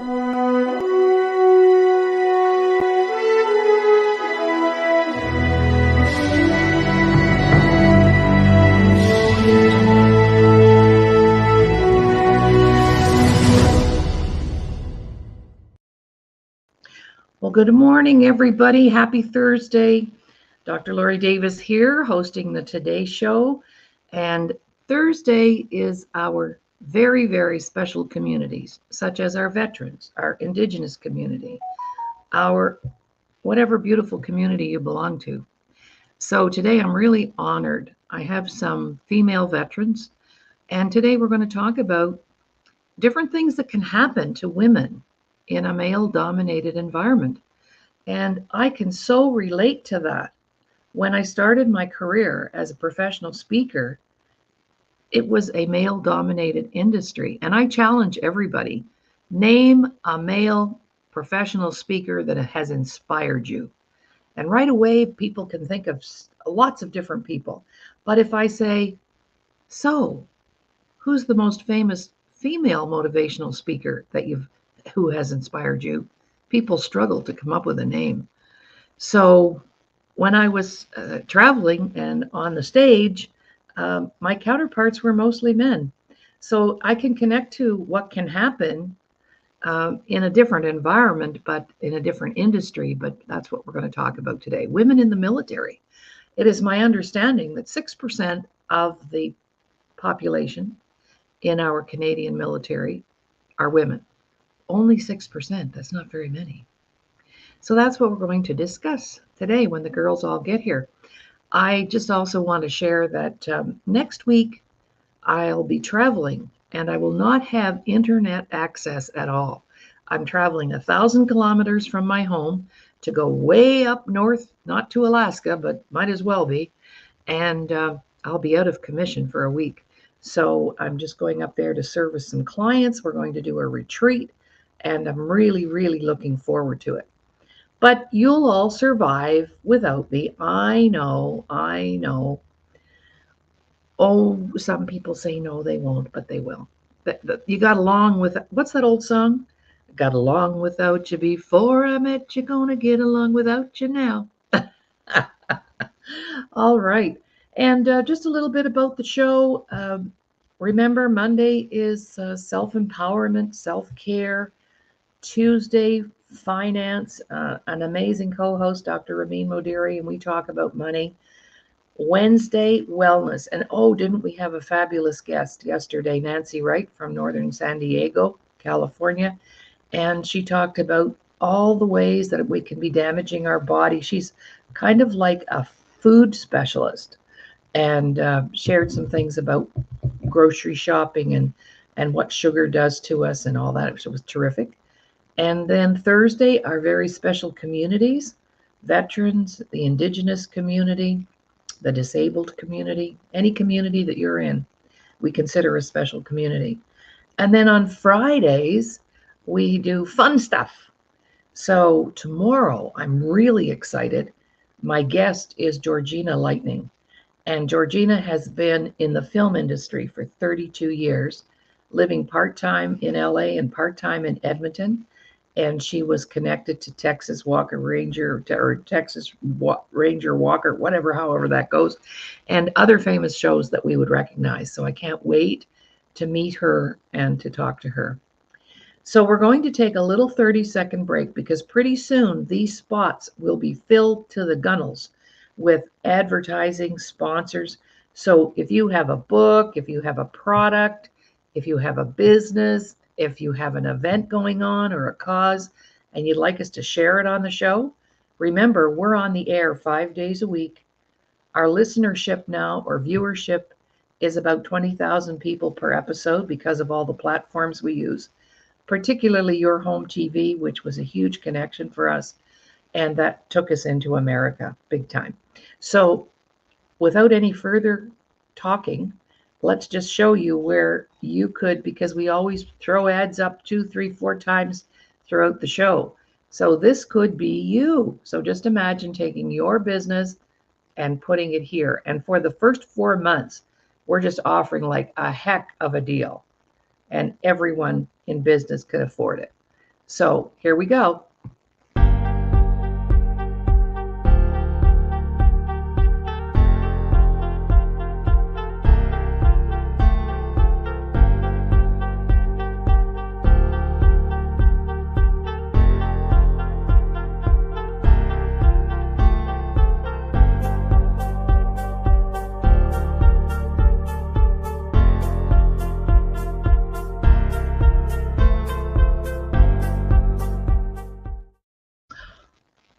Well, good morning, everybody. Happy Thursday. Dr. Laurie Davis here, hosting the Today Show. And Thursday is our very, very special communities, such as our veterans, our Indigenous community, our whatever beautiful community you belong to. So today I'm really honored. I have some female veterans, and today we're going to talk about different things that can happen to women in a male-dominated environment. And I can so relate to that. When I started my career as a professional speaker, it was a male-dominated industry. And I challenge everybody, name a male professional speaker that has inspired you. And right away, people can think of lots of different people. But if I say, so, who's the most famous female motivational speaker who has inspired you? People struggle to come up with a name. So when I was traveling and on the stage, my counterparts were mostly men. So I can connect to what can happen in a different environment, but in a different industry. But that's what we're going to talk about today. Women in the military. It is my understanding that 6% of the population in our Canadian military are women. Only 6%. That's not very many. So that's what we're going to discuss today when the girls all get here. I just also want to share that next week I'll be traveling and I will not have internet access at all. I'm traveling 1,000 kilometers from my home to go way up north, not to Alaska, but might as well be. And I'll be out of commission for a week. So I'm just going up there to service some clients. We're going to do a retreat, and I'm really, really looking forward to it. But you'll all survive without me. I know. Oh, some people say no, they won't, but they will. You got along with, what's that old song? Got along without you before I met you, gonna get along without you now. All right. And just a little bit about the show. Remember, Monday is self-empowerment, self-care. Tuesday, finance, an amazing co-host, Dr. Ramin Modiri, and we talk about money. Wednesday, wellness. And oh, didn't we have a fabulous guest yesterday, Nancy Wright from Northern San Diego, California. And she talked about all the ways that we can be damaging our body. She's kind of like a food specialist and shared some things about grocery shopping and what sugar does to us and all that. It was terrific. And then Thursday, our very special communities, veterans, the Indigenous community, the disabled community, any community that you're in, we consider a special community. And then on Fridays, we do fun stuff. So tomorrow, I'm really excited. My guest is Georgina Lightning. And Georgina has been in the film industry for 32 years, living part-time in LA and part-time in Edmonton. And she was connected to Texas Walker Ranger or Texas Ranger Walker, however that goes, and other famous shows that we would recognize. So I can't wait to meet her and to talk to her. So we're going to take a little 30-second break because pretty soon these spots will be filled to the gunnels with advertising sponsors. So if you have a book, if you have a product, if you have a business, if you have an event going on or a cause and you'd like us to share it on the show, remember, we're on the air 5 days a week. Our listenership now or viewership is about 20,000 people per episode because of all the platforms we use, particularly your home TV, which was a huge connection for us. And that took us into America big time. So without any further talking, let's just show you where you could, because we always throw ads up 2, 3, 4 times throughout the show. So this could be you. So just imagine taking your business and putting it here. And for the first 4 months, we're just offering like a heck of a deal. And everyone in business could afford it. So here we go.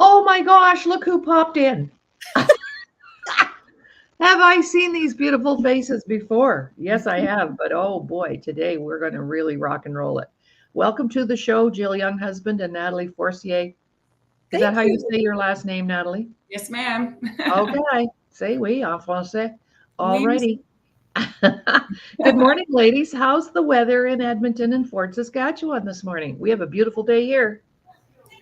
Oh my gosh, look who popped in. Have I seen these beautiful faces before? Yes, I have. But oh boy, today we're going to really rock and roll it. Welcome to the show, Jill Younghusband and Natalie Forcier. Is that how you say your last name, Natalie? Yes, ma'am. Okay. C'est oui, en français. Oui. Alrighty. Good morning, ladies. How's the weather in Edmonton and Fort Saskatchewan this morning? We have a beautiful day here.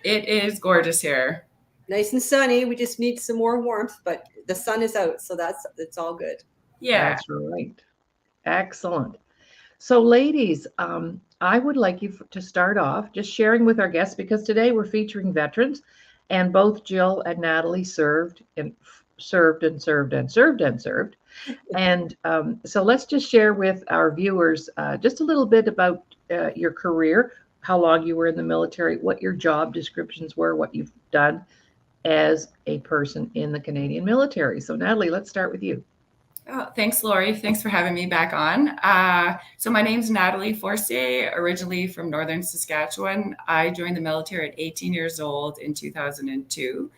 It is gorgeous here. Nice and sunny. We just need some more warmth, but the sun is out, so it's all good. Yeah. That's right. Excellent. So, ladies, I would like you to start off just sharing with our guests, because today we're featuring veterans, and both Jill and Natalie served. And so let's just share with our viewers just a little bit about your career, how long you were in the military, what your job descriptions were, what you've done as a person in the Canadian military. So Natalie, let's start with you. Oh, thanks, Laurie. Thanks for having me back on. So my name's Natalie Forcier, originally from Northern Saskatchewan. I joined the military at 18 years old in 2002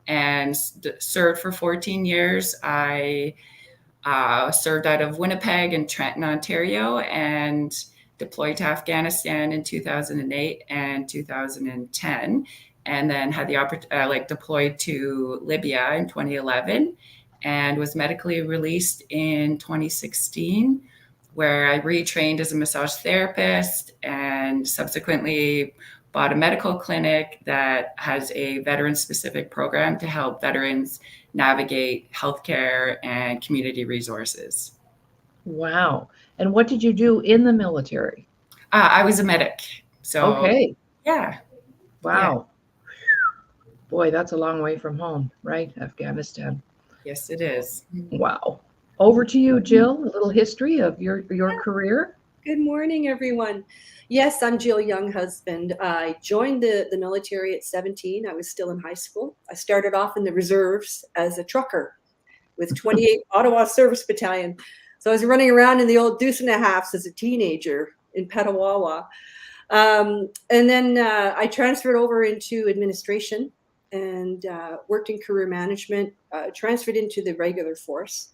and served for 14 years. I served out of Winnipeg and Trenton, Ontario, and deployed to Afghanistan in 2008 and 2010. And then had the deployed to Libya in 2011 and was medically released in 2016, where I retrained as a massage therapist and subsequently bought a medical clinic that has a veteran-specific program to help veterans navigate healthcare and community resources. Wow. And what did you do in the military? I was a medic. So, okay. Yeah. Wow. Yeah. Boy, that's a long way from home, right? Afghanistan. Yes, it is. Wow. Over to you, Jill, a little history of your career. Good morning, everyone. Yes, I'm Jill Younghusband. I joined the military at 17. I was still in high school. I started off in the reserves as a trucker with 28 Ottawa Service Battalion. So I was running around in the old deuce and a halves as a teenager in Petawawa. And then I transferred over into administration and worked in career management, transferred into the regular force.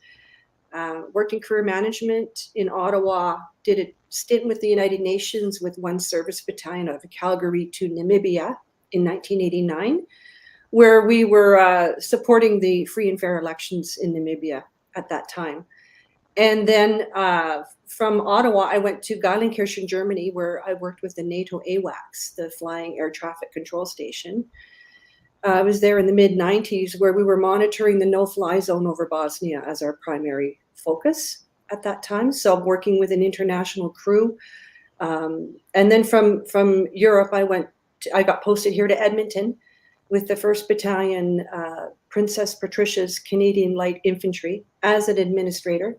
Worked in career management in Ottawa, did a stint with the United Nations with one service battalion out of Calgary to Namibia in 1989, where we were supporting the free and fair elections in Namibia at that time. And then from Ottawa, I went to Geilenkirchen, Germany, where I worked with the NATO AWACS, the Flying Air Traffic Control Station. I was there in the mid-90s, where we were monitoring the no-fly zone over Bosnia as our primary focus at that time. So working with an international crew. And then from Europe, I got posted here to Edmonton with the 1st Battalion, Princess Patricia's Canadian Light Infantry as an administrator.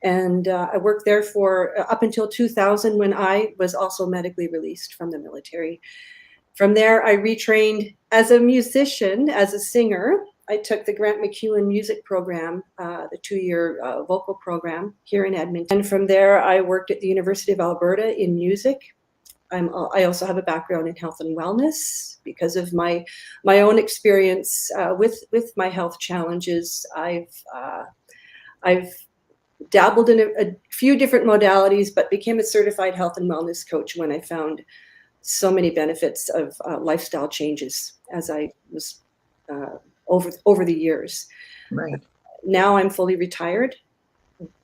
And I worked there for up until 2000, when I was also medically released from the military. From there, I retrained as a musician, as a singer. I took the Grant McEwen music program, the 2-year vocal program here in Edmonton. And from there, I worked at the University of Alberta in music. I also have a background in health and wellness because of my own experience with my health challenges. I've dabbled in a few different modalities, but became a certified health and wellness coach when I found so many benefits of lifestyle changes as I was over the years. Right. Now I'm fully retired,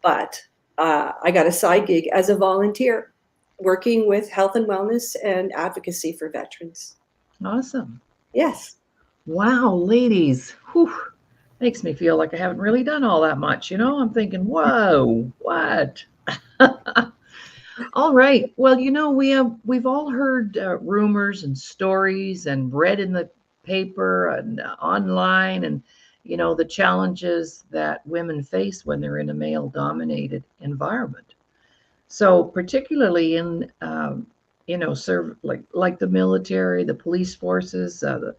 but I got a side gig as a volunteer working with health and wellness and advocacy for veterans. Awesome. Yes. Wow, ladies. Whew. Makes me feel like I haven't really done all that much. I'm thinking, whoa, what? All right. Well, we've all heard rumors and stories and read in the paper and online, and the challenges that women face when they're in a male-dominated environment. So, particularly in serve like the military, the police forces, the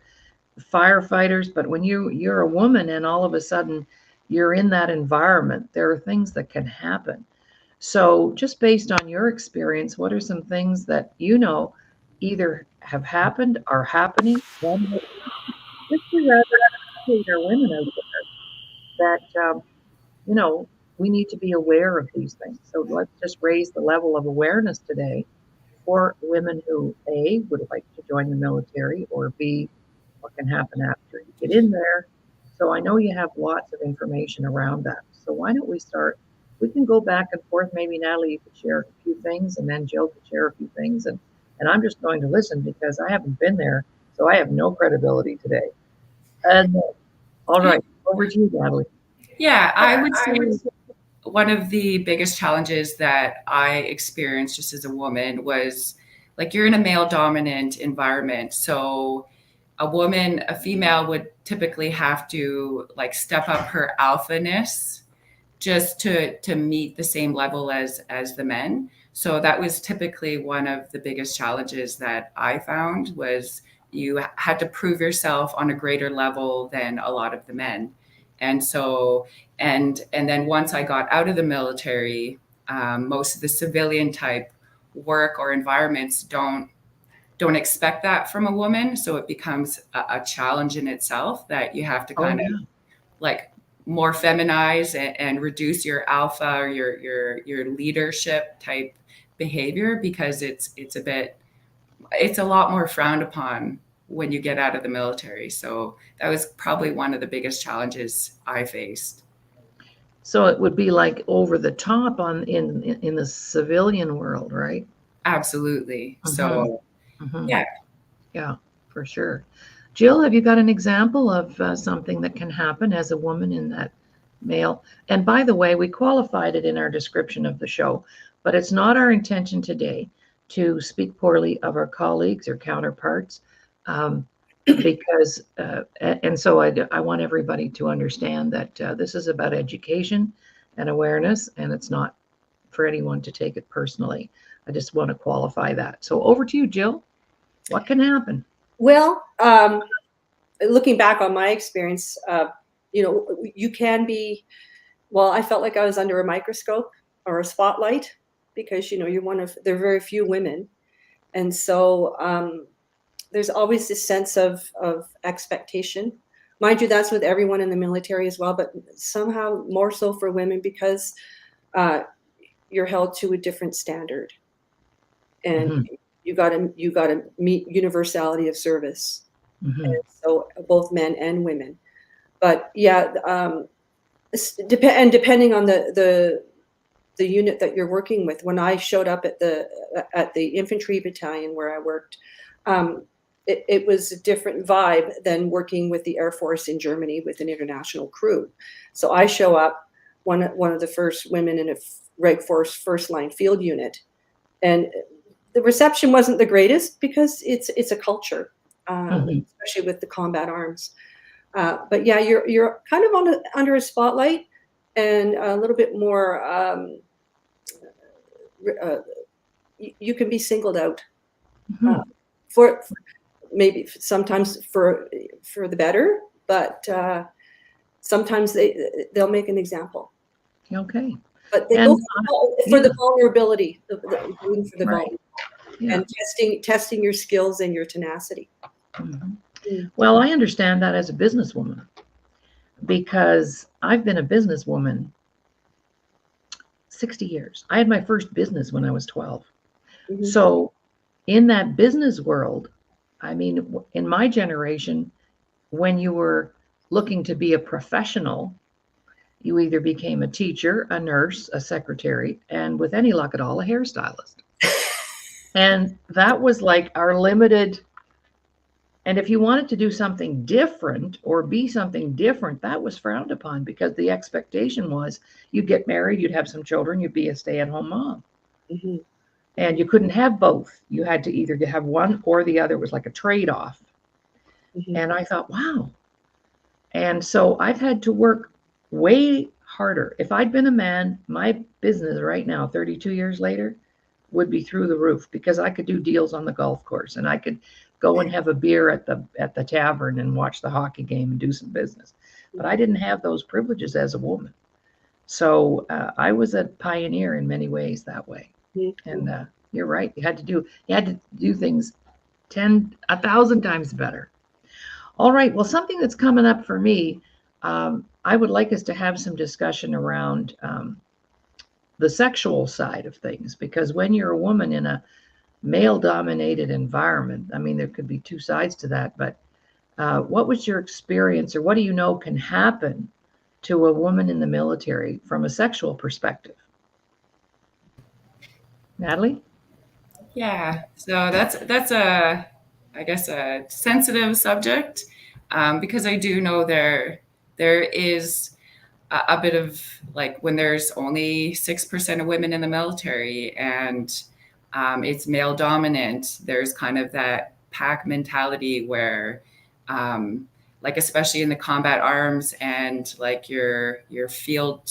firefighters. But when you're a woman and all of a sudden you're in that environment, there are things that can happen. So, just based on your experience, what are some things that either have happened, are happening, and just to rather educate our women out there that you know we need to be aware of these things. So let's just raise the level of awareness today for women who A would like to join the military, or B, what can happen after you get in there. So I know you have lots of information around that. So why don't we start? We can go back and forth. Maybe Natalie, you could share a few things, and then Jill could share a few things, and I'm just going to listen because I haven't been there, so I have no credibility today. And all right, over to you, Natalie. Yeah, I would say one of the biggest challenges that I experienced just as a woman was like you're in a male dominant environment. So a female would typically have to like step up her alphaness just to meet the same level as the men. So that was typically one of the biggest challenges that I found was you had to prove yourself on a greater level than a lot of the men. And so and then once I got out of the military, most of the civilian type work or environments don't expect that from a woman. So it becomes a challenge in itself that you have to kind of like more feminize and reduce your alpha or your leadership type behavior because it's a lot more frowned upon when you get out of the military. So that was probably one of the biggest challenges I faced. So it would be like over the top in the civilian world, right? Absolutely. Mhm. So Mhm. yeah. Yeah, for sure. Jill, have you got an example of something that can happen as a woman in that male? And by the way, we qualified it in our description of the show, but it's not our intention today to speak poorly of our colleagues or counterparts, because, and so I want everybody to understand that this is about education and awareness, and it's not for anyone to take it personally. I just want to qualify that. So over to you, Jill. What can happen? Well, looking back on my experience, you can be, well, I felt like I was under a microscope or a spotlight because, there are very few women. And so there's always this sense of expectation. Mind you, that's with everyone in the military as well, but somehow more so for women because you're held to a different standard. And you got to meet universality of service. And so both men and women. But yeah, depending on the unit that you're working with. When I showed up at the infantry battalion where I worked, it was a different vibe than working with the Air Force in Germany with an international crew. So I show up, one of the first women in a Reg Force first line field unit, and the reception wasn't the greatest because it's a culture, especially with the combat arms. But yeah, you're kind of under a spotlight and a little bit more. You can be singled out for maybe sometimes for the better, but sometimes they'll make an example. Okay. But they go for the vulnerability, for the vulnerability, and testing your skills and your tenacity. Well, I understand that as a businesswoman because I've been a businesswoman 60 years. I had my first business when I was 12. So in that business world, I mean, in my generation, when you were looking to be a professional, you either became a teacher, a nurse, a secretary, and with any luck at all, a hairstylist. And that was like our limited. And if you wanted to do something different or be something different, that was frowned upon because the expectation was you'd get married, you'd have some children, you'd be a stay-at-home mom. and you couldn't have both. You had to either have one or the other. It was like a trade-off. Mhm. And I thought, wow. And so I've had to work way harder. If I'd been a man, my business right now, 32 years later, would be through the roof because I could do deals on the golf course and I could go and have a beer at the tavern and watch the hockey game and do some business. But I didn't have those privileges as a woman. So I was a pioneer in many ways that way. Mhm. And you're right. You had to do things 1,000 times better. All right. Well, something that's coming up for me, I would like us to have some discussion around the sexual side of things, because when you're a woman in a male dominated environment, I mean, there could be two sides to that, but what was your experience, or what do you know can happen to a woman in the military from a sexual perspective? Natalie? Yeah, so that's I guess a sensitive subject, because I do know there is a bit of, like, when there's only 6% of women in the military and it's male dominant, there's kind of that pack mentality where, like, especially in the combat arms and like your field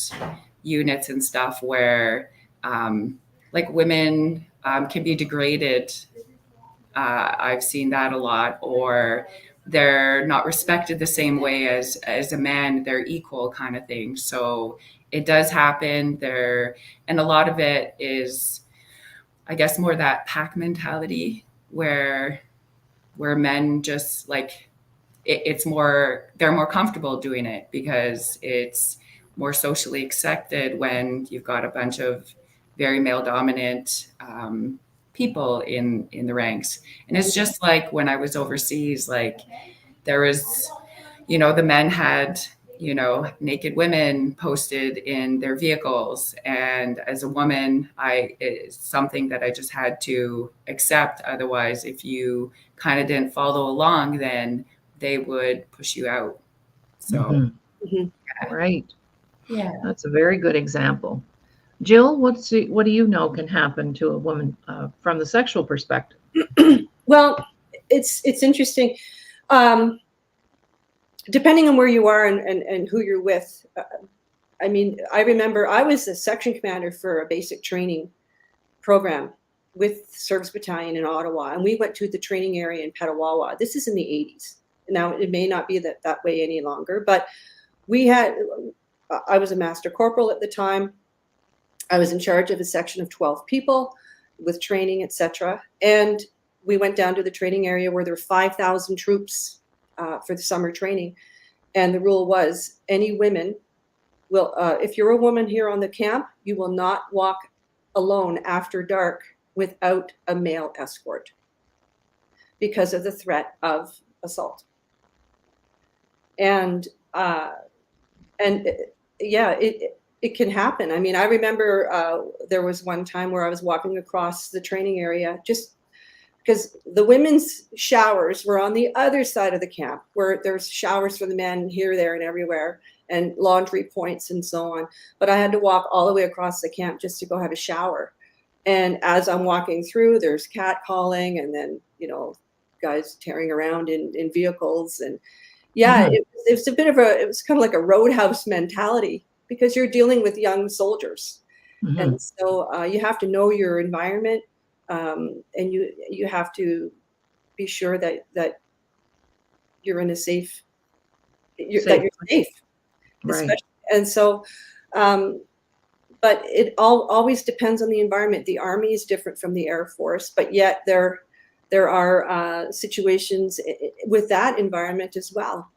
units and stuff, where like women can be degraded. I've seen that a lot, or they're not respected the same way as a man. They're equal, kind of thing. So it does happen there, and a lot of it is, I guess, more that pack mentality where men just like it's more, they're more comfortable doing it because it's more socially accepted when you've got a bunch of very male dominant people in the ranks. And it's just like when I was overseas, like there was, the men had, naked women posted in their vehicles. And as a woman, it's something that I just had to accept. Otherwise, if you kind of didn't follow along, then they would push you out. So, Mm-hmm. Mhm. Right. yeah. That's a very good example. Jill, what do you know can happen to a woman from the sexual perspective? Well, it's interesting. Depending on where you are and who you're with. I mean, I remember I was a section commander for a basic training program with Service Battalion in Ottawa, and we went to the training area in Petawawa. This is in the 80s. Now, it may not be that way any longer, but I was a master corporal at the time. I was in charge of a section of 12 people with training, etc. And we went down to the training area where there were 5,000 troops for the summer training. And the rule was any women will, if you're a woman here on the camp, you will not walk alone after dark without a male escort because of the threat of assault. And yeah, it can happen. I mean, I remember there was one time where I was walking across the training area just because the women's showers were on the other side of the camp, where there's showers for the men here, there, and everywhere, and laundry points and so on. But I had to walk all the way across the camp just to go have a shower. And as I'm walking through, there's cat calling, and then, guys tearing around in vehicles. And yeah, Mhm. it was it was kind of like a roadhouse mentality because you're dealing with young soldiers. Mhm. And so you have to know your environment, and you have to be sure that you're in a safe, that you're safe, Right. especially. And so, but it always depends on the environment. The Army is different from the Air Force, but yet there are situations with that environment as well.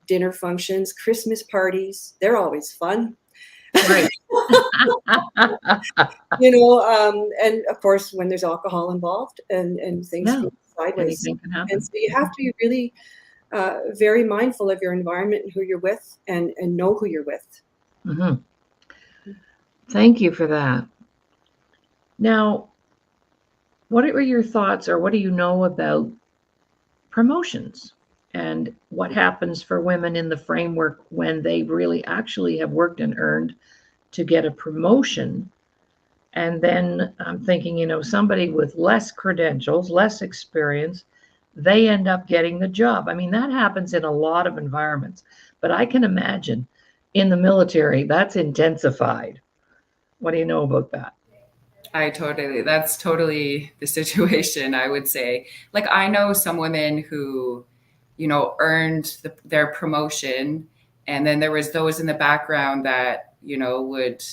Dinner functions, Christmas parties, they're always fun. Right. And of course, when there's alcohol involved and things Yeah. go sideways. Anything can And happen. so you have to be really very mindful of your environment and who you're with, and know who you're with. Hmm. Thank you for that. Now, what are your thoughts, or what do you know about promotions and what happens for women in the framework when they really actually have worked and earned to get a promotion And then I'm thinking, somebody with less credentials, less experience, they end up getting the job. I mean, that happens in a lot of environments, but I can imagine in the military that's intensified. What do you know about that? That's totally the situation, I would say. Like, I know some women who, earned their promotion, and then there was those in the background that, would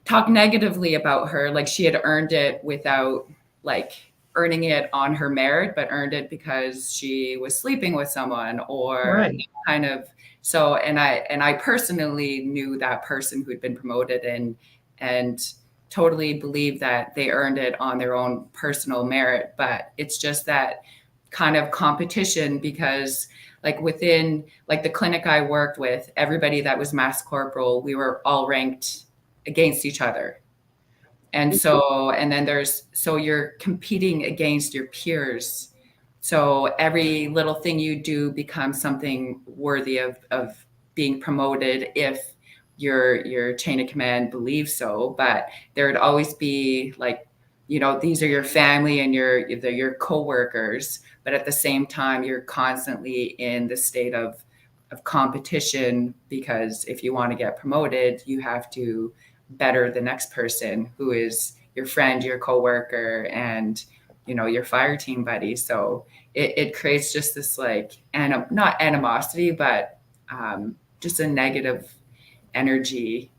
talk negatively about her. Like, she had earned it without, like, earning it on her merit, but earned it because she was sleeping with someone or Right. kind of. So, and I personally knew that person who'd been promoted, and totally believe that they earned it on their own personal merit. But it's just that kind of competition, because like within like the clinic I worked with, everybody that was mass corporal, we were all ranked against each other. And so you're competing against your peers. So every little thing you do becomes something worthy of being promoted if your chain of command believes so. But there would always be like, these are your family and your coworkers, but at the same time, you're constantly in the state of competition, because if you want to get promoted, you have to better the next person who is your friend, your coworker, and your fire team buddy. So it creates just this like not animosity, but just a negative energy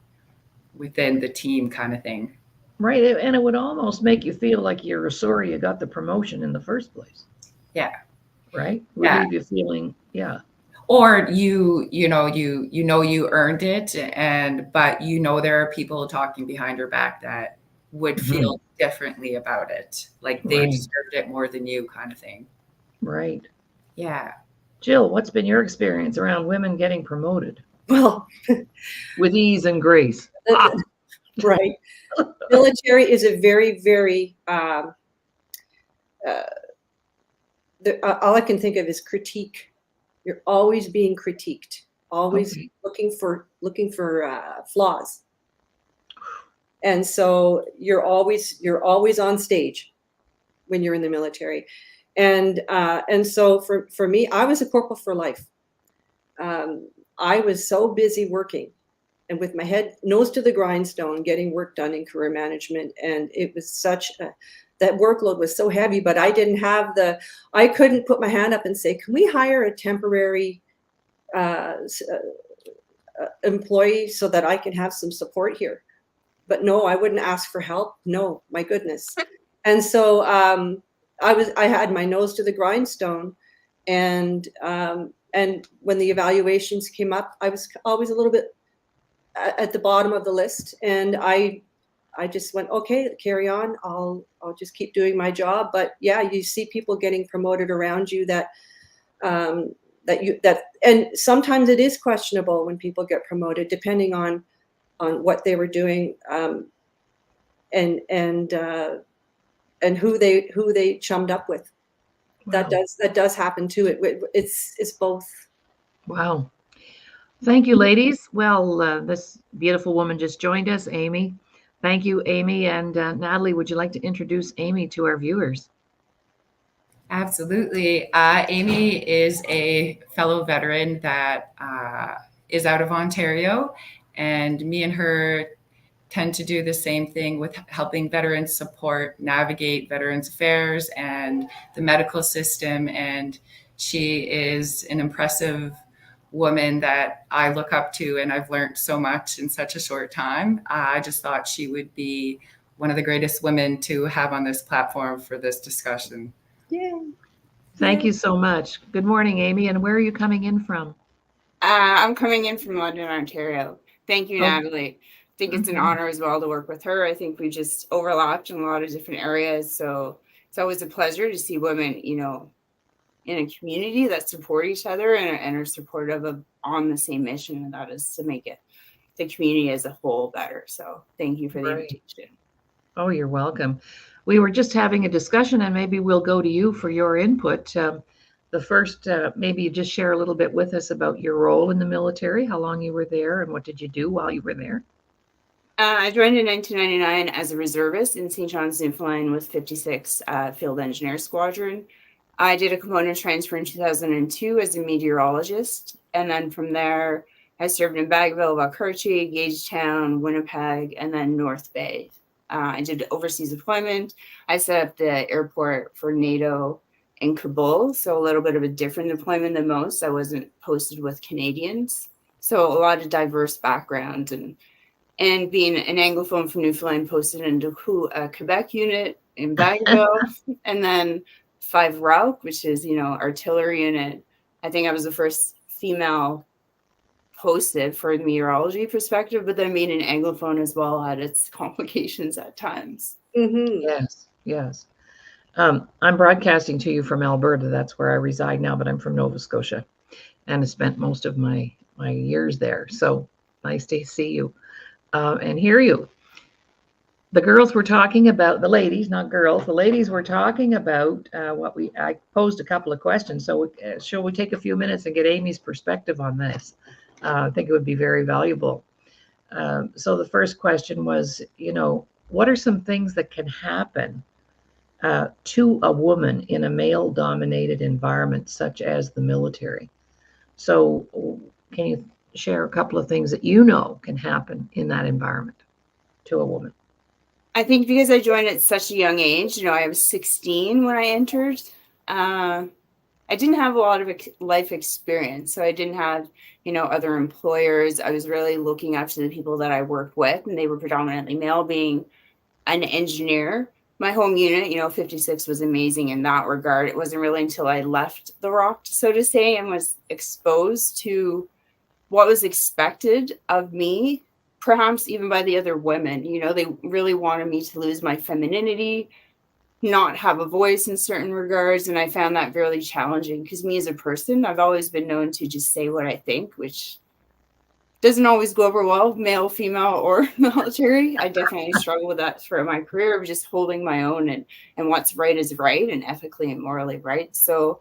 within the team kind of thing. Right. And it would almost make you feel like you're sorry you got the promotion in the first place. Yeah. Right. Would Yeah. leave you feeling, yeah. Or you earned it, but there are people talking behind your back that would feel differently about it, like they deserved it more than you, kind of thing. Right. Yeah. Jill, what's been your experience around women getting promoted? Well, with ease and grace. Right. Military is a very, very all I can think of is critique. You're always being critiqued, always looking for flaws, and so you're always on stage when you're in the military, and so for me, I was a corporal for life. I was so busy working and with my head nose to the grindstone, getting work done in career management, and it was that workload was so heavy, but I didn't have I couldn't put my hand up and say, can we hire a temporary employee so that I can have some support here? But no, I wouldn't ask for help. No, my goodness. And so I had my nose to the grindstone, and when the evaluations came up, I was always a little bit at the bottom of the list, and I just went, okay, carry on. I'll just keep doing my job. But yeah, you see people getting promoted around you and sometimes it is questionable when people get promoted, depending on what they were doing, and who they chummed up with. Wow. That does happen too. It's both. Wow. Thank you, ladies. Well, this beautiful woman just joined us, Amy. Thank you, Amy. And Natalie, would you like to introduce Amy to our viewers? Absolutely. Amy is a fellow veteran that is out of Ontario, and me and her tend to do the same thing with helping veterans navigate Veterans Affairs and the medical system. And she is an impressive woman that I look up to, and I've learned so much in such a short time. I just thought she would be one of the greatest women to have on this platform for this discussion. Yeah. Thank you so much. Good morning, Amy. And where are you coming in from? I'm coming in from London, Ontario. Thank you, Natalie. I think it's an honor as well to work with her. I think we just overlapped in a lot of different areas. So it's always a pleasure to see women, in a community that support each other and are supportive on the same mission, and that is to make the community as a whole better. So thank you for the invitation. Oh, you're welcome. We were just having a discussion, and maybe we'll go to you for your input. The first, maybe you just share a little bit with us about your role in the military, how long you were there, and what did you do while you were there? I joined in 1999 as a reservist in St. John's, Newfoundland with 56 Field Engineer Squadron. I did a component transfer in 2002 as a meteorologist. And then from there, I served in Bagville, Valcartier, Gagetown, Winnipeg, and then North Bay. I did overseas deployment. I set up the airport for NATO in Kabul, so a little bit of a different deployment than most. I wasn't posted with Canadians. So a lot of diverse background, and being an Anglophone from Newfoundland, posted into a Quebec unit in Bagville, and then 5 Route, which is, artillery unit. I think I was the first female posted for a meteorology perspective, but then being an Anglophone as well had its complications at times. Mm-hmm. Yes. I'm broadcasting to you from Alberta. That's where I reside now, but I'm from Nova Scotia and I spent most of my years there. So nice to see you and hear you. The girls were talking about, the ladies, not girls, the ladies were talking about I posed a couple of questions. So shall we take a few minutes and get Amy's perspective on this? I think it would be very valuable. So the first question was, what are some things that can happen to a woman in a male-dominated environment such as the military? So can you share a couple of things that can happen in that environment to a woman? I think because I joined at such a young age, I was 16 when I entered. I didn't have a lot of life experience, so I didn't have, other employers. I was really looking up to the people that I worked with, and they were predominantly male. Being an engineer, my home unit, 56 was amazing in that regard. It wasn't really until I left the rock, so to say, and was exposed to what was expected of me, perhaps even by the other women. They really wanted me to lose my femininity, not have a voice in certain regards. And I found that really challenging because me as a person, I've always been known to just say what I think, which doesn't always go over well, male, female, or military. I definitely struggle with that throughout my career of just holding my own and what's right is right and ethically and morally right. So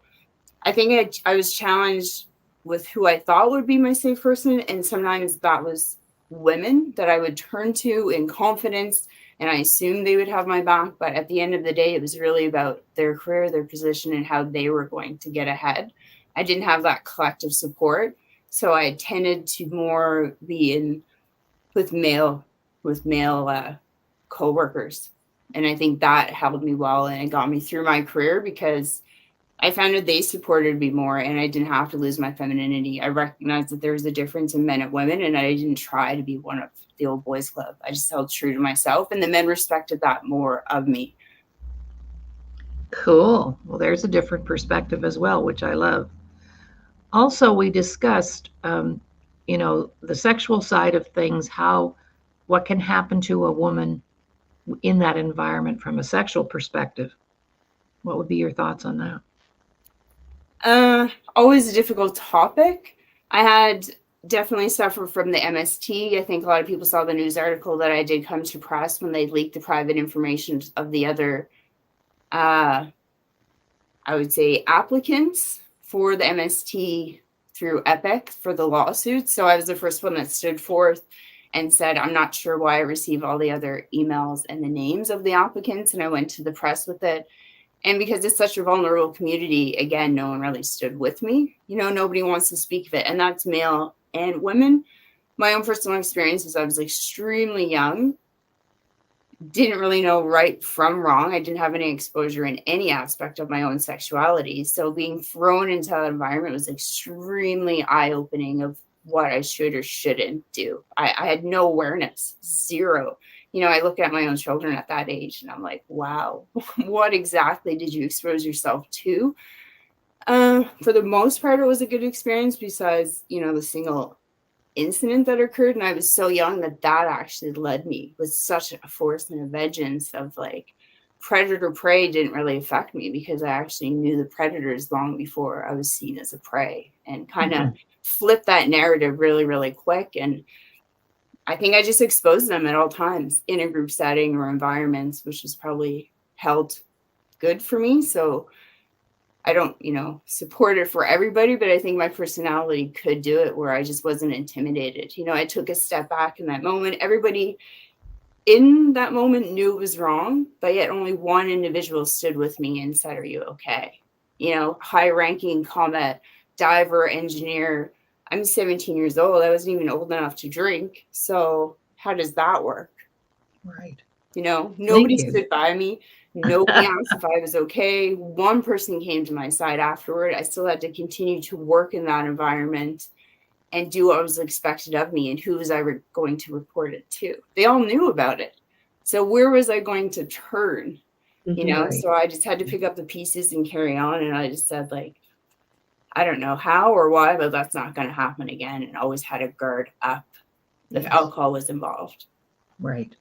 I think I was challenged with who I thought would be my safe person. And sometimes that was women that I would turn to in confidence, and I assumed they would have my back. But at the end of the day, it was really about their career, their position, and how they were going to get ahead. I didn't have that collective support. So I tended to more be with male co-workers. And I think that held me well and it got me through my career because I found that they supported me more and I didn't have to lose my femininity. I recognized that there was a difference in men and women, and I didn't try to be one of the old boys club. I just held true to myself, and the men respected that more of me. Cool. Well, there's a different perspective as well, which I love. Also, we discussed, the sexual side of things, what can happen to a woman in that environment from a sexual perspective. What would be your thoughts on that? Always a difficult topic. I had definitely suffered from the MST. I think a lot of people saw the news article that I did come to press when they leaked the private information of the other, I would say, applicants for the MST through EPIC for the lawsuit. So I was the first one that stood forth and said, I'm not sure why I received all the other emails and the names of the applicants. And I went to the press with it. And because it's such a vulnerable community, again, no one really stood with me. Nobody wants to speak of it. And that's male and women. My own personal experience is I was extremely young, didn't really know right from wrong. I didn't have any exposure in any aspect of my own sexuality. So being thrown into that environment was extremely eye-opening of what I should or shouldn't do. I had no awareness, zero. I look at my own children at that age and I'm like, wow, what exactly did you expose yourself to? For the most part, it was a good experience besides, the single incident that occurred. And I was so young that actually led me with such a force and a vengeance of predator prey didn't really affect me because I actually knew the predators long before I was seen as a prey and kind of flipped that narrative really, really quick. And I think I just exposed them at all times in a group setting or environments, which was probably held good for me. So I don't, support it for everybody, but I think my personality could do it where I just wasn't intimidated. I took a step back in that moment. Everybody in that moment knew it was wrong, but yet only one individual stood with me and said, "Are you okay?" You know, high ranking combat diver, engineer. I'm 17 years old. I wasn't even old enough to drink. So how does that work? Right. You know, Thank nobody you. stood by me. Nobody asked if I was okay. One person came to my side afterward. I still had to continue to work in that environment and do what was expected of me, and who was I going to report it to. They all knew about it. So where was I going to turn? You know, Right. so I just had to pick up the pieces and carry on. And I just said, like, I don't know how or why, but that's not going to happen again. And always had a guard up if Yes. alcohol was involved. Right.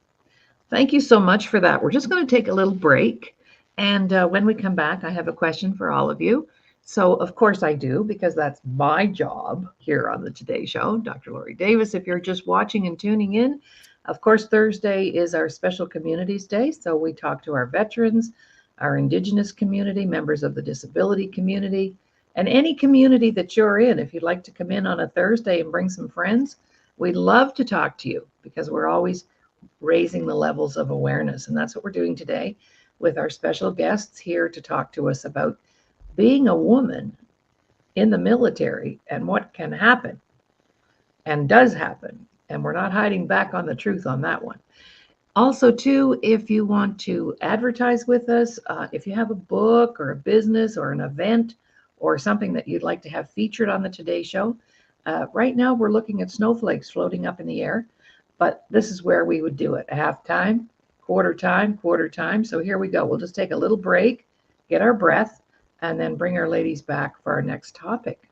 Thank you so much for that. We're just going to take a little break. And when we come back, I have a question for all of you. So, of course, I do, because that's my job here on the Today Show. Dr. Laurie Davis, if you're just watching and tuning in, of course, Thursday is our Special Communities Day. So we talk to our veterans, our Indigenous community, members of the disability community, and any community that you're in. If you'd like to come in on a Thursday and bring some friends, we'd love to talk to you, because we're always raising the levels of awareness. And that's what we're doing today with our special guests here to talk to us about being a woman in the military and what can happen and does happen. And we're not hiding back on the truth on that one. Also, too, if you want to advertise with us, if you have a book or a business or an event or something that you'd like to have featured on the Today Show, right now we're looking at snowflakes floating up in the air. But this is where we would do it: a half time, quarter time, quarter time. So here we go. We'll just take a little break, get our breath, and then bring our ladies back for our next topic.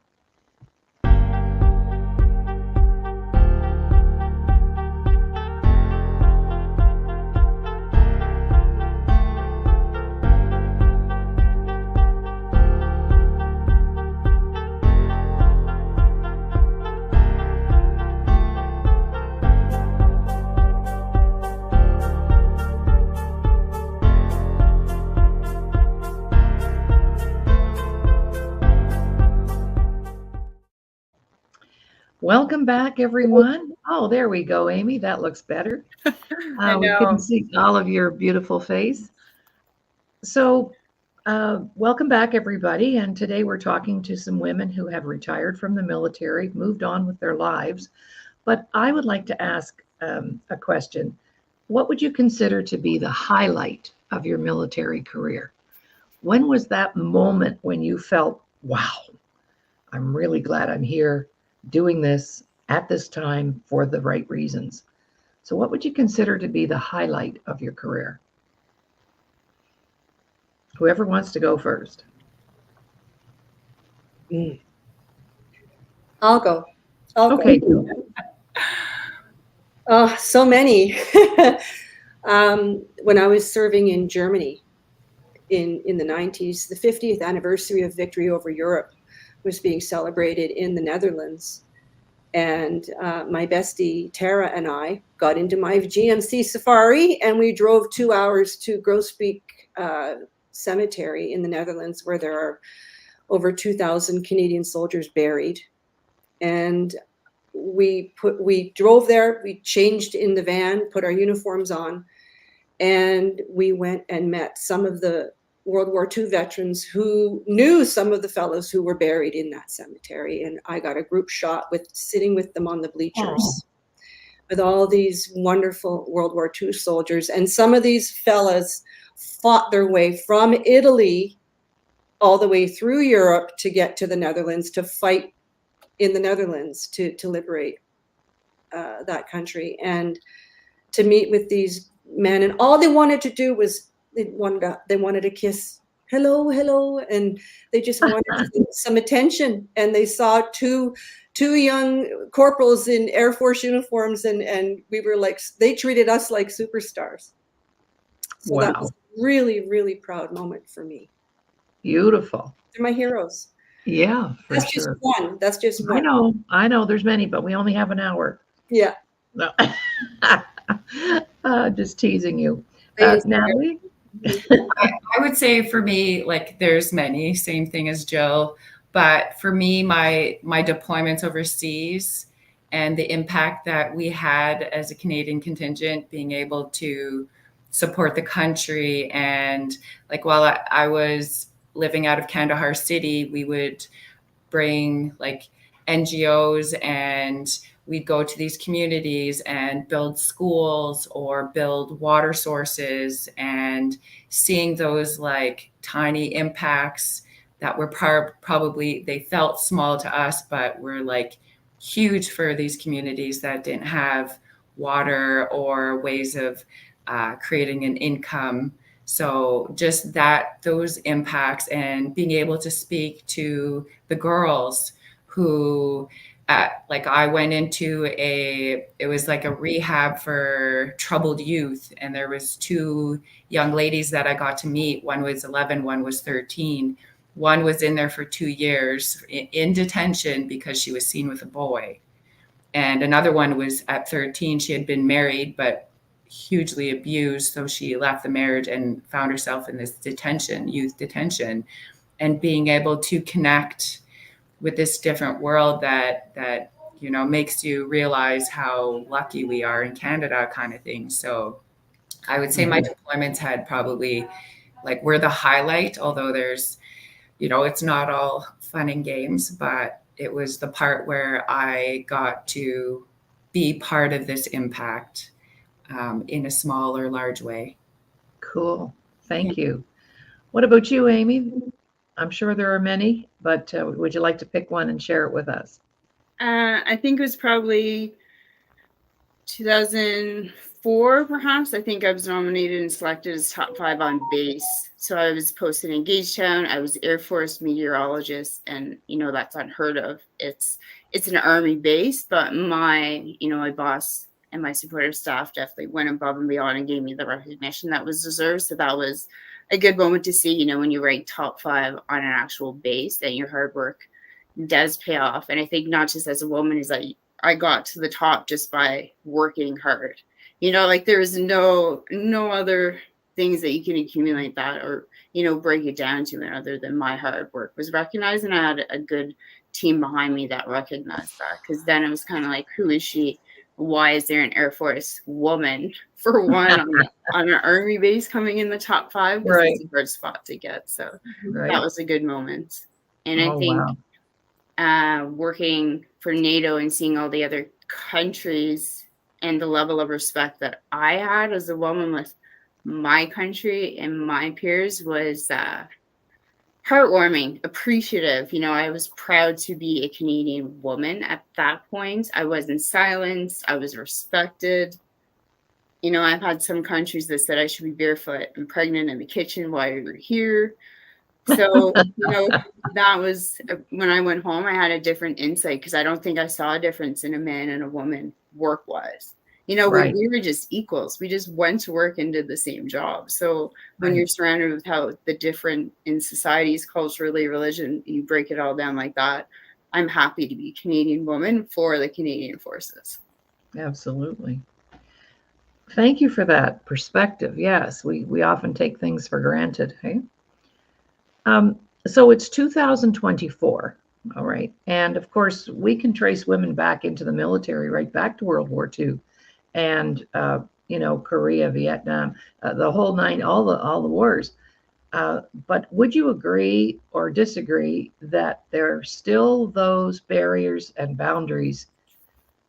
Welcome back, everyone. Oh, there we go, Amy. That looks better. We couldn't see all of your beautiful face. So, welcome back, everybody. And today we're talking to some women who have retired from the military, moved on with their lives. But I would like to ask a question. What would you consider to be the highlight of your military career? When was that moment when you felt, wow, I'm really glad I'm here doing this at this time for the right reasons? So what would you consider to be the highlight of your career? Whoever wants to go first. I'll go. Okay. Oh, so many. When I was serving in Germany in the 90s, the 50th anniversary of victory over Europe was being celebrated in the Netherlands. And my bestie, Tara, and I got into my GMC Safari, and we drove 2 hours to Groesbeek Cemetery in the Netherlands, where there are over 2,000 Canadian soldiers buried. And we drove there, we changed in the van, put our uniforms on, and we went and met some of the World War II veterans who knew some of the fellows who were buried in that cemetery. And I got a group shot with sitting with them on the bleachers with all these wonderful World War II soldiers. And some of these fellas fought their way from Italy all the way through Europe to get to the Netherlands, to fight in the Netherlands to liberate that country, and to meet with these men. And all they wanted to do was they wanted to kiss, hello, and they just wanted some attention. And they saw two young corporals in Air Force uniforms, and we were like, they treated us like superstars. So wow. That was a really, really proud moment for me. Beautiful. They're my heroes. Yeah, for That's sure. That's just one. I know there's many, but we only have an hour. Yeah. No. Just teasing you. Natalie? I would say for me, like, there's many, same thing as Jill, but for me, my deployments overseas and the impact that we had as a Canadian contingent, being able to support the country. And like while I was living out of Kandahar City, we would bring like NGOs and we'd go to these communities and build schools or build water sources, and seeing those like tiny impacts that were probably, they felt small to us, but were like huge for these communities that didn't have water or ways of creating an income. So just that, those impacts, and being able to speak to the girls who, like I went into it was like a rehab for troubled youth. And there was two young ladies that I got to meet. One was 11, one was 13. One was in there for 2 years in detention because she was seen with a boy. And another one was at 13. She had been married, but hugely abused. So she left the marriage and found herself in this detention, youth detention, and being able to connect with this different world that you know makes you realize how lucky we are in Canada, kind of thing. So I would say my deployments had probably like were the highlight, although there's, you know, it's not all fun and games, but it was the part where I got to be part of this impact in a small or large way. Cool. Thank you. What about you, Amy? I'm sure there are many, but would you like to pick one and share it with us? I think it was probably 2004, perhaps. I think I was nominated and selected as top 5 on base. So I was posted in Gagetown. I was Air Force meteorologist, and you know that's unheard of. It's an Army base, but my boss and my supportive staff definitely went above and beyond and gave me the recognition that was deserved. So that was a good moment to see, when you rank top 5 on an actual base, that your hard work does pay off. And I think not just as a woman, is that I got to the top just by working hard. Like there is no other things that you can accumulate that or, break it down to it other than my hard work was recognized. And I had a good team behind me that recognized that, because then it was kind of like, who is she? Why is there an Air Force woman for one on an Army base coming in the top 5? Because Right. it's a hard spot to get. So Right. that was a good moment. And I Oh, think wow. working for NATO and seeing all the other countries and the level of respect that I had as a woman with my country and my peers was heartwarming, appreciative. I was proud to be a Canadian woman at that point. I wasn't silenced. I was respected. I've had some countries that said I should be barefoot and pregnant in the kitchen while you're here. So, that was when I went home, I had a different insight, because I don't think I saw a difference in a man and a woman work-wise. Right. We were just equals. We just went to work and did the same job. So when Right. you're surrounded with how the different in societies, culturally, religion, you break it all down like that, I'm happy to be a Canadian woman for the Canadian Forces. Absolutely. Thank you for that perspective. Yes, we often take things for granted. Hey. So it's 2024. All right. And of course, we can trace women back into the military, right back to World War II and, Korea, Vietnam, the whole nine, all the wars. But would you agree or disagree that there are still those barriers and boundaries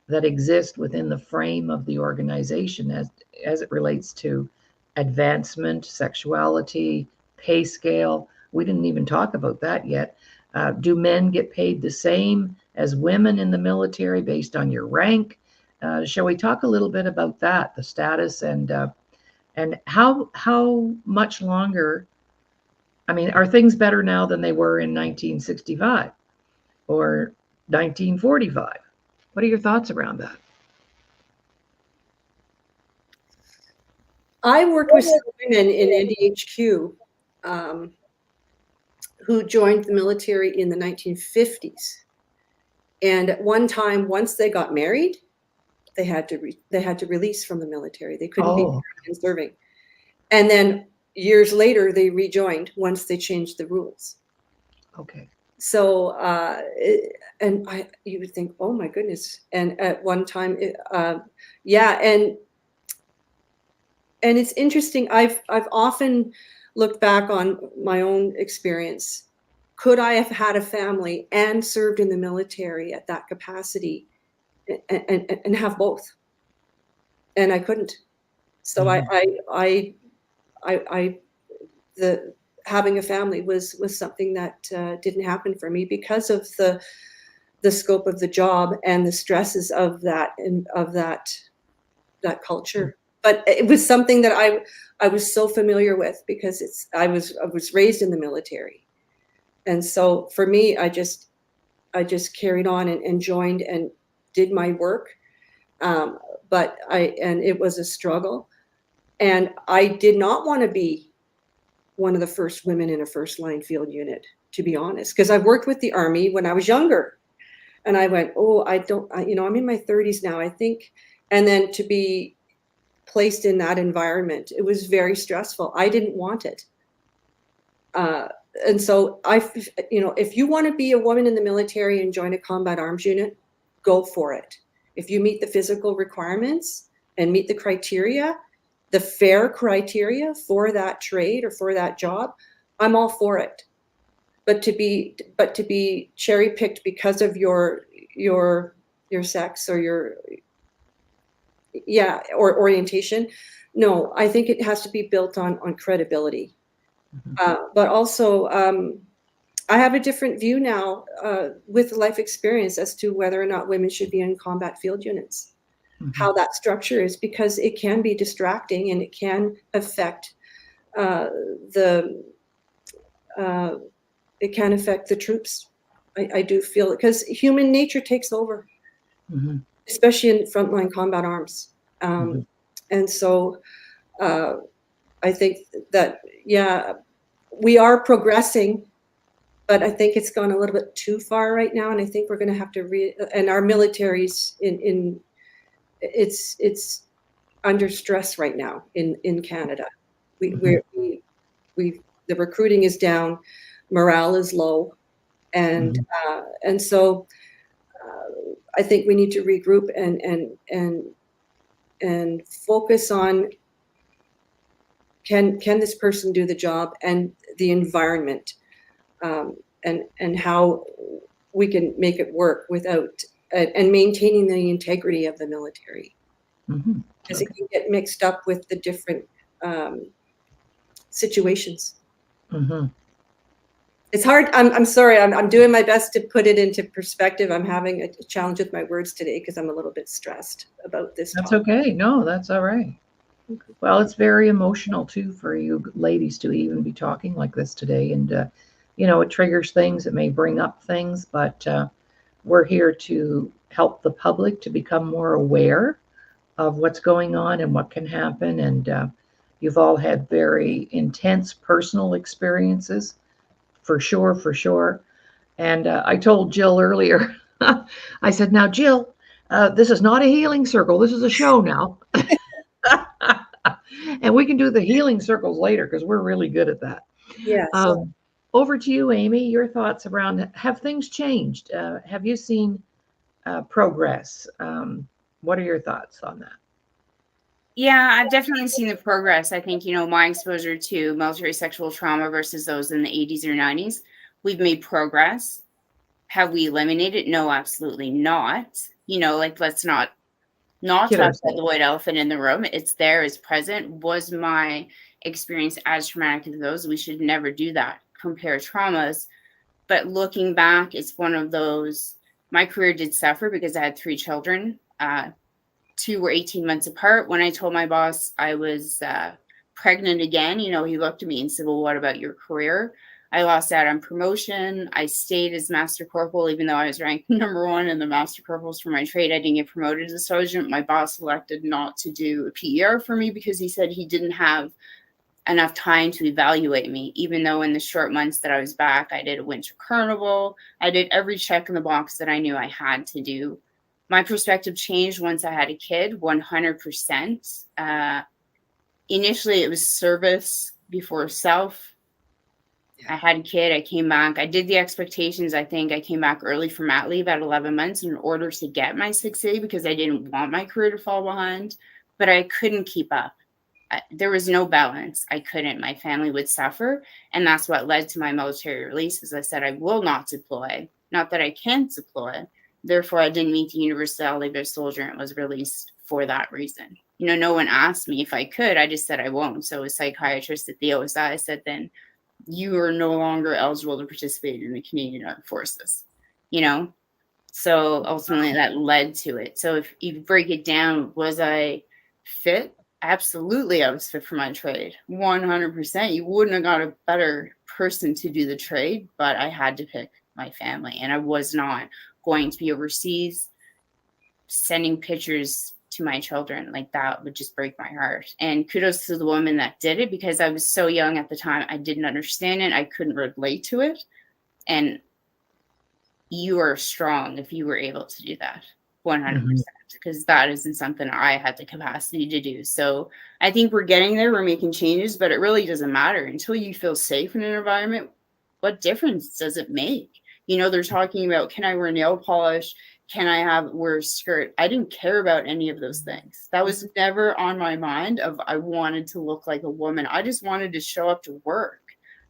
that exist within the frame of the organization as it relates to advancement, sexuality, pay scale? We didn't even talk about that yet. Do men get paid the same as women in the military based on your rank? Shall we talk a little bit about that, the status and how much longer? I mean, are things better now than they were in 1965 or 1945? What are your thoughts around that? I worked with some women in NDHQ who joined the military in the 1950s. And at one time, once they got married, they had to release from the military. They couldn't be serving. And then years later, they rejoined once they changed the rules. Okay. So, you would think, oh my goodness. And at one time, yeah. And it's interesting. I've often looked back on my own experience. Could I have had a family and served in the military at that capacity and have both? And I couldn't. So the having a family was something that didn't happen for me because of the scope of the job and the stresses of that that culture. But it was something that I was so familiar with because I was raised in the military, and so for me, I just carried on and joined and did my work. But it was a struggle, and I did not want to be one of the first women in a first line field unit, to be honest, because I worked with the Army when I was younger, and I went, oh, I'm in my 30s now, I think, and then to be placed in that environment, it was very stressful. I didn't want it. And so if you want to be a woman in the military and join a combat arms unit, go for it. If you meet the physical requirements and meet the criteria, the fair criteria for that trade or for that job, I'm all for it. But to be cherry picked because of your sex or or orientation, no, I think it has to be built on credibility. But also, I have a different view now with life experience as to whether or not women should be in combat field units. How that structure is, because it can be distracting and it can affect the troops. I do feel it because human nature takes over, especially in frontline combat arms. And so I think that, yeah, we are progressing, but I think it's gone a little bit too far right now. And I think we're going to have to and our military's it's under stress right now in Canada. The recruiting is down, morale is low, and so I think we need to regroup and focus on can this person do the job, and the environment, and how we can make it work without and maintaining the integrity of the military, because it can get mixed up with the different situations. It's hard. I'm sorry. I'm doing my best to put it into perspective. I'm having a challenge with my words today because I'm a little bit stressed about this. That's okay. No, that's all right. Well, it's very emotional too for you ladies to even be talking like this today, and it triggers things. It may bring up things, but we're here to help the public to become more aware of what's going on and what can happen. And you've all had very intense personal experiences, for sure. And I told Jill earlier, I said, now, Jill, this is not a healing circle. This is a show now. And we can do the healing circles later because we're really good at that. Yes. Over to you, Amy. Your thoughts around, have things changed? Have you seen progress? What are your thoughts on that? Yeah, I've definitely seen the progress. I think, my exposure to military sexual trauma versus those in the 80s or 90s, we've made progress. Have we eliminated? No, absolutely not. Let's not talk about the white elephant in the room. It's there, it's present. Was my experience as traumatic as those? We should never do that, compare traumas. But looking back, it's one of those, my career did suffer because I had 3 children. 2 were 18 months apart. When I told my boss I was pregnant again, he looked at me and said, well, what about your career? I lost out on promotion. I stayed as Master Corporal, even though I was ranked number 1 in the Master Corporals for my trade. I didn't get promoted as Sergeant. My boss elected not to do a PER for me because he said he didn't have enough time to evaluate me, even though in the short months that I was back, I did a winter carnival. I did every check in the box that I knew I had to do. My perspective changed once I had a kid, 100%. Initially, it was service before self. I had a kid. I came back. I did the expectations. I think I came back early from mat leave at 11 months in order to get my 6A because I didn't want my career to fall behind, but I couldn't keep up. There was no balance. I couldn't. My family would suffer. And that's what led to my military release. As I said, I will not deploy. Not that I can't deploy. Therefore, I didn't meet the universality of a soldier and was released for that reason. You know, no one asked me if I could. I just said I won't. So a psychiatrist at the OSI said, then you are no longer eligible to participate in the Canadian Armed Forces, you know? So ultimately that led to it. So if you break it down, was I fit? Absolutely, I was fit for my trade. 100%. You wouldn't have got a better person to do the trade, but I had to pick my family. And I was not going to be overseas sending pictures to my children. Like, that would just break my heart. And kudos to the woman that did it, because I was so young at the time. I didn't understand it. I couldn't relate to it. And you are strong if you were able to do that. 100%, because that isn't something I had the capacity to do. So I think we're getting there. We're making changes, but it really doesn't matter until you feel safe in an environment. What difference does it make? You know, they're talking about, can I wear nail polish? Can I wear a skirt? I didn't care about any of those things. That was never on my mind of I wanted to look like a woman. I just wanted to show up to work.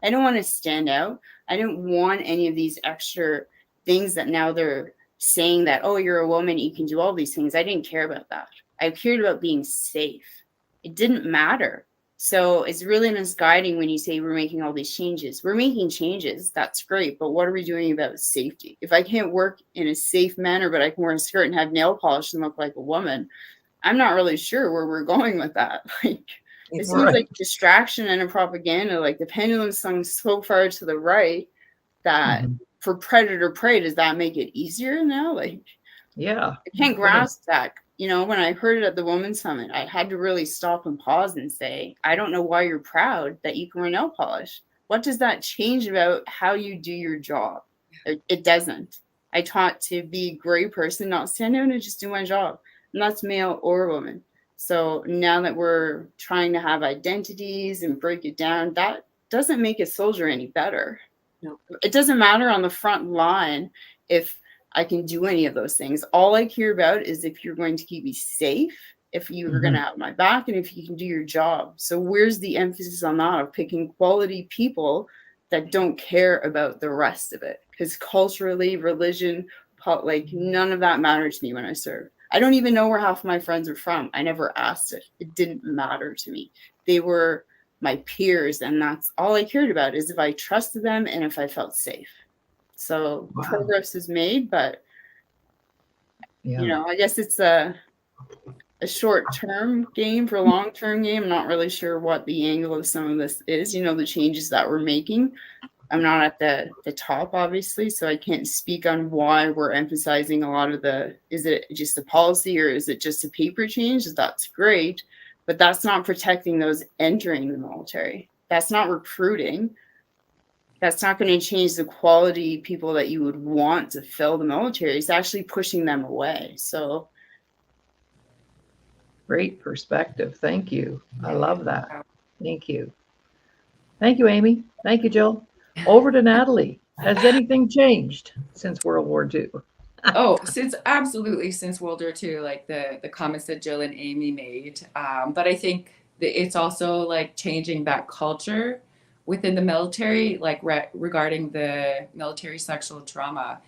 I don't want to stand out. I didn't want any of these extra things that now they're saying that, oh, you're a woman, you can do all these things. I didn't care about that. I cared about being safe. It didn't matter. So it's really misguiding when you say we're making all these changes. We're making changes. That's great. But what are we doing about safety? If I can't work in a safe manner, but I can wear a skirt and have nail polish and look like a woman, I'm not really sure where we're going with that. Like, it seems like distraction and a propaganda. Like, the pendulum swung so far to the right that for predator prey, does that make it easier now? Like, yeah, I can't grasp that. You know, when I heard it at the Women's Summit, I had to really stop and pause and say, I don't know why you're proud that you can wear nail polish. What does that change about how you do your job? It doesn't. I taught to be a great person, not stand out and just do my job. And that's male or woman. So now that we're trying to have identities and break it down, that doesn't make a soldier any better. No. It doesn't matter on the front line if I can do any of those things. All I care about is if you're going to keep me safe, if you're going to have my back, and if you can do your job. So where's the emphasis on that of picking quality people that don't care about the rest of it? Because culturally, religion, like, none of that mattered to me when I served. I don't even know where half of my friends are from. I never asked it. It didn't matter to me. They were my peers, and that's all I cared about, is if I trusted them and if I felt safe. So progress is made, but you know, I guess it's a short-term game for a long-term game. I'm not really sure what the angle of some of this is, you know, the changes that we're making. I'm not at the top, obviously, so I can't speak on why we're emphasizing a lot of is it just a policy or is it just a paper change? That's great, but that's not protecting those entering the military. That's not recruiting. That's not going to change the quality people that you would want to fill the military. It's actually pushing them away. So, great perspective. Thank you. I love that. Thank you. Thank you, Amy. Thank you, Jill. Over to Natalie. Has anything changed since World War II? Oh, absolutely since World War II, like the comments that Jill and Amy made. But I think it's also like changing that culture within the military, like regarding the military sexual trauma.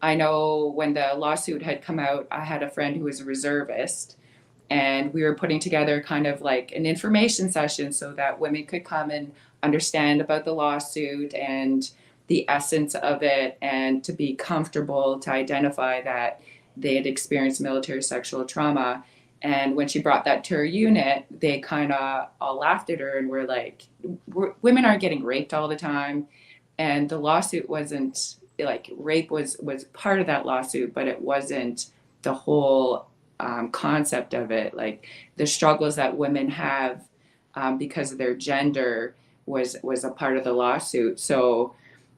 I know when the lawsuit had come out, I had a friend who was a reservist, and we were putting together kind of like an information session so that women could come and understand about the lawsuit and the essence of it, and to be comfortable to identify that they had experienced military sexual trauma. And when she brought that to her unit, they kind of all laughed at her and were like, women aren't getting raped all the time. And the lawsuit wasn't like, rape was part of that lawsuit, but it wasn't the whole concept of it. Like, the struggles that women have because of their gender was a part of the lawsuit. So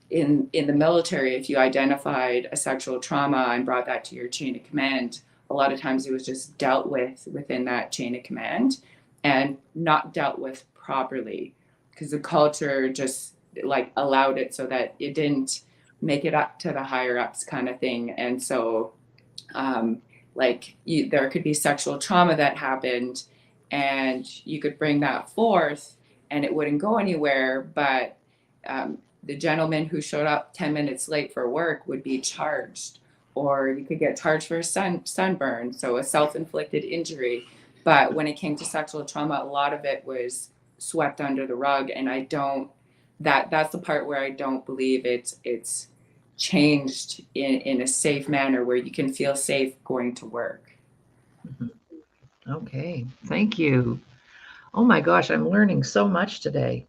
in the military, if you identified a sexual trauma and brought that to your chain of command, a lot of times it was just dealt with within that chain of command and not dealt with properly, because the culture just like allowed it so that it didn't make it up to the higher ups kind of thing. And so there could be sexual trauma that happened and you could bring that forth and it wouldn't go anywhere, but the gentleman who showed up 10 minutes late for work would be charged, or you could get charged for a sunburn, so a self-inflicted injury. But when it came to sexual trauma, a lot of it was swept under the rug, and that's the part where I don't believe it's changed in a safe manner where you can feel safe going to work. Okay, thank you. Oh my gosh, I'm learning so much today.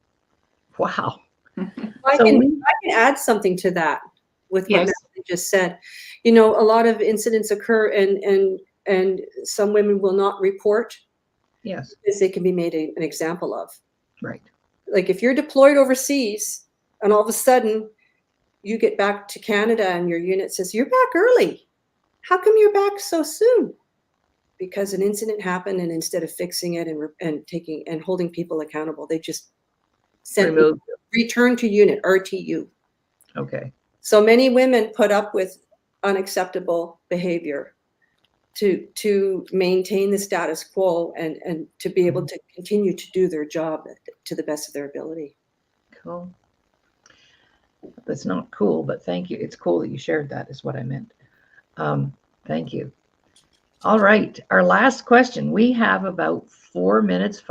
Wow. I can add something to that with what Natalie just said. You know, a lot of incidents occur and some women will not report. Yes. Because they can be made an example of. Right. Like if you're deployed overseas and all of a sudden you get back to Canada and your unit says, you're back early. How come you're back so soon? Because an incident happened, and instead of fixing it and holding people accountable, they just sent return to unit, RTU. Okay. So many women put up with unacceptable behavior to maintain the status quo and to be able to continue to do their job to the best of their ability. Cool. That's not cool, but thank you. It's cool that you shared that, is what I meant. Thank you. All right. Our last question. We have about 5 minutes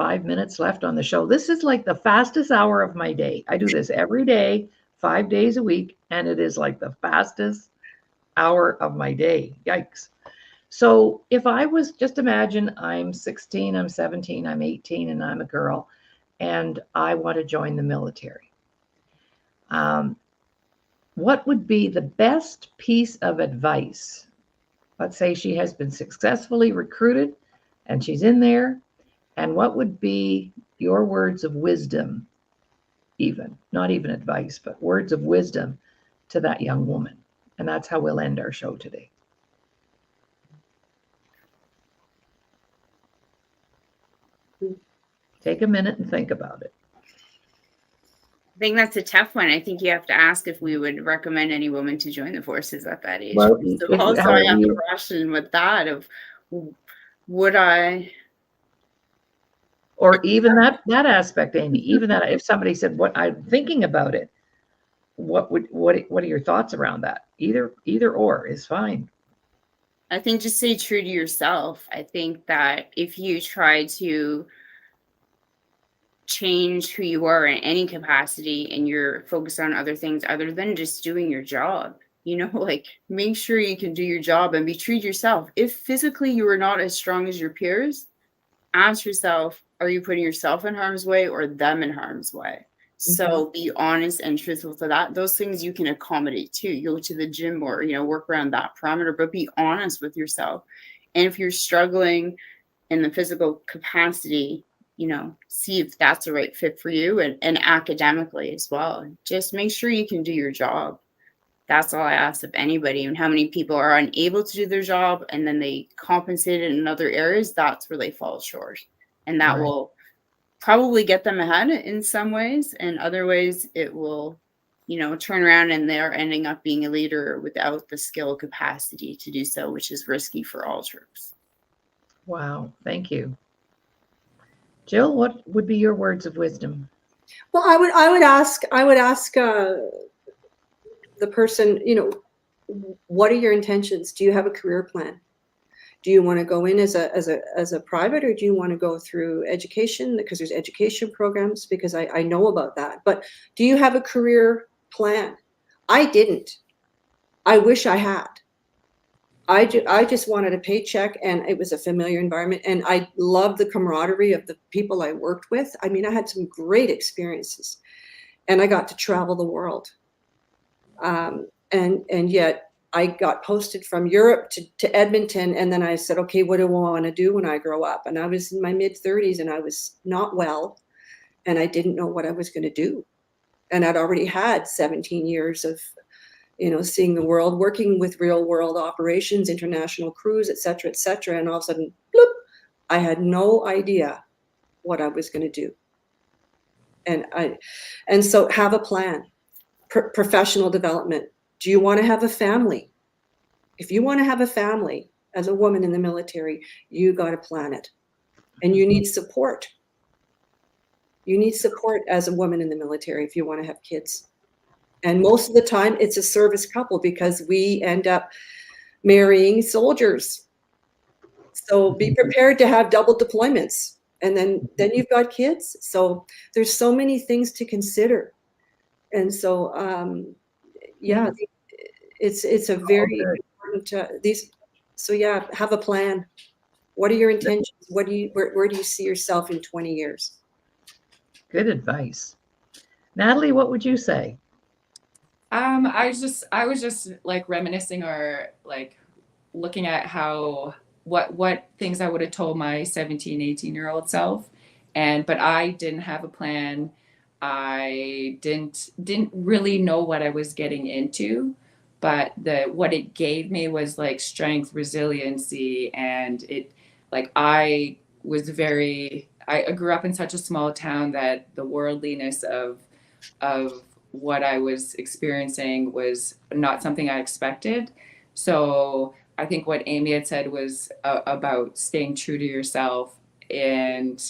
left on the show. This is like the fastest hour of my day. I do this every day, 5 days a week, and it is like the fastest hour of my day. Yikes. So if I was, just imagine I'm 16, I'm 17, I'm 18, and I'm a girl, and I want to join the military. What would be the best piece of advice? Let's say she has been successfully recruited and she's in there. And what would be your words of wisdom, even, not even advice, but words of wisdom to that young woman? And that's how we'll end our show today. Take a minute and think about it. I think that's a tough one. I think you have to ask if we would recommend any woman to join the forces at that age. Well, so also I have to ration with that of would I, or even that aspect, Amy, even that if somebody said, what I'm thinking about it, what are your thoughts around that? Either or is fine. I think just stay true to yourself. I think that if you try to change who you are in any capacity and you're focused on other things other than just doing your job, like make sure you can do your job and be true to yourself. If physically you are not as strong as your peers, ask yourself, are you putting yourself in harm's way or them in harm's way? So be honest and truthful to that. Those things you can accommodate too. You go to the gym or, work around that parameter, but be honest with yourself. And if you're struggling in the physical capacity, see if that's the right fit for you and academically as well. Just make sure you can do your job. That's all I ask of anybody. And how many people are unable to do their job and then they compensate it in other areas, that's where they fall short. And that will probably get them ahead in some ways. And other ways it will, turn around and they're ending up being a leader without the skill capacity to do so, which is risky for all troops. Wow. Thank you. Jill, what would be your words of wisdom? Well, I would ask the person, what are your intentions? Do you have a career plan? Do you want to go in as a private, or do you want to go through education? Because there's education programs, because I know about that. But do you have a career plan? I didn't. I wish I had. I just wanted a paycheck, and it was a familiar environment, and I loved the camaraderie of the people I worked with. I mean, I had some great experiences, and I got to travel the world. And yet I got posted from Europe to Edmonton, and then I said, okay, what do I want to do when I grow up? And I was in my mid-30s, and I was not well, and I didn't know what I was going to do. And I'd already had 17 years of seeing the world, working with real world operations, international crews, et cetera, and all of a sudden, bloop, I had no idea what I was going to do. And so have a plan. Professional development. Do you want to have a family? If you want to have a family as a woman in the military, you got to plan it. And you need support. You need support as a woman in the military if you want to have kids. And most of the time, it's a service couple because we end up marrying soldiers. So be prepared to have double deployments. And then you've got kids. So there's so many things to consider. And so, yeah, it's a very important, so yeah, have a plan. What are your intentions? Where do you see yourself in 20 years? Good advice. Natalie, what would you say? I was just like reminiscing or like looking at how what things I would have told my 17, 18-year-old self. But I didn't have a plan. I didn't really know what I was getting into, but what it gave me was like strength, resiliency, and it like I grew up in such a small town that the worldliness of what I was experiencing was not something I expected. So I think what Amy had said was about staying true to yourself and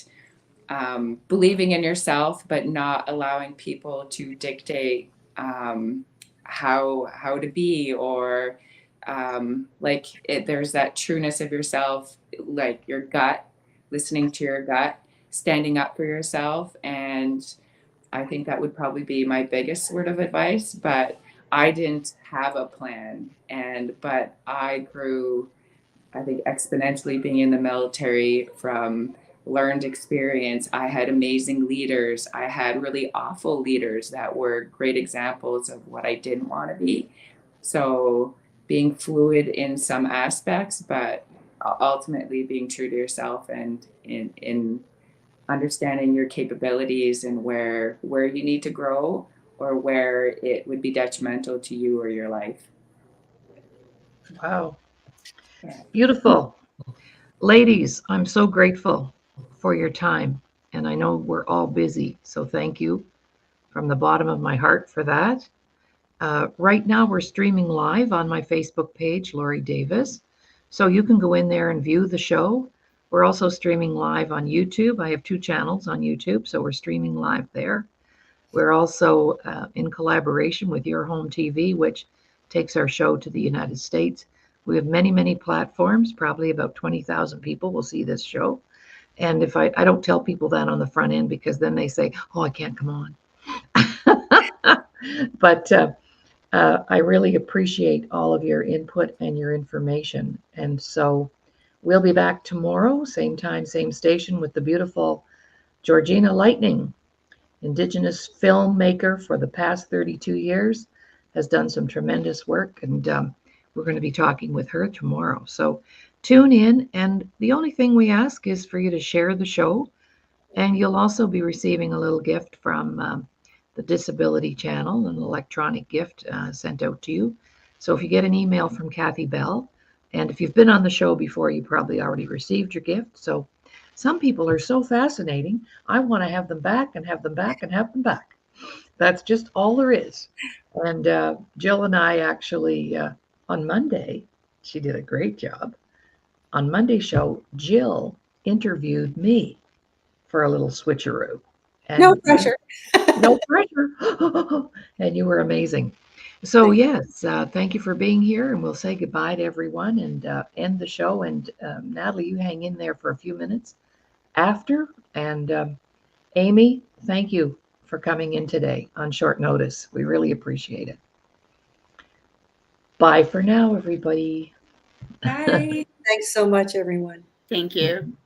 believing in yourself, but not allowing people to dictate how to be, or there's that trueness of yourself, like your gut, listening to your gut, standing up for yourself. And I think that would probably be my biggest word of advice. But I didn't have a plan, but I grew, I think, exponentially being in the military from learned experience. I had amazing leaders. I had really awful leaders that were great examples of what I didn't want to be. So being fluid in some aspects, but ultimately being true to yourself and in understanding your capabilities and where you need to grow or where it would be detrimental to you or your life. Wow. Beautiful. Ladies, I'm so grateful for your time. And I know we're all busy, so thank you from the bottom of my heart for that. Right now, we're streaming live on my Facebook page, Laurie Davis. So you can go in there and view the show. We're also streaming live on YouTube. I have 2 channels on YouTube, so we're streaming live there. We're also in collaboration with Your Home TV, which takes our show to the United States. We have many, many platforms. Probably about 20,000 people will see this show. And if I don't tell people that on the front end, because then they say, oh, I can't come on. But I really appreciate all of your input and your information. And so we'll be back tomorrow, same time, same station, with the beautiful Georgina Lightning, Indigenous filmmaker for the past 32 years, has done some tremendous work. And we're going to be talking with her tomorrow. So tune in. And the only thing we ask is for you to share the show. And you'll also be receiving a little gift from the Disability Channel, an electronic gift sent out to you. So if you get an email from Kathy Bell, and if you've been on the show before, you probably already received your gift. So some people are so fascinating. I want to have them back and have them back and have them back. That's just all there is. And Jill and I actually, on Monday, she did a great job. On Monday's show, Jill interviewed me for a little switcheroo. And no pressure. No pressure. And you were amazing. So yes, thank you for being here, and we'll say goodbye to everyone and end the show. And Natalie, you hang in there for a few minutes after. And Amy, thank you for coming in today on short notice. We really appreciate it. Bye for now, everybody. Bye. Thanks so much, everyone. Thank you.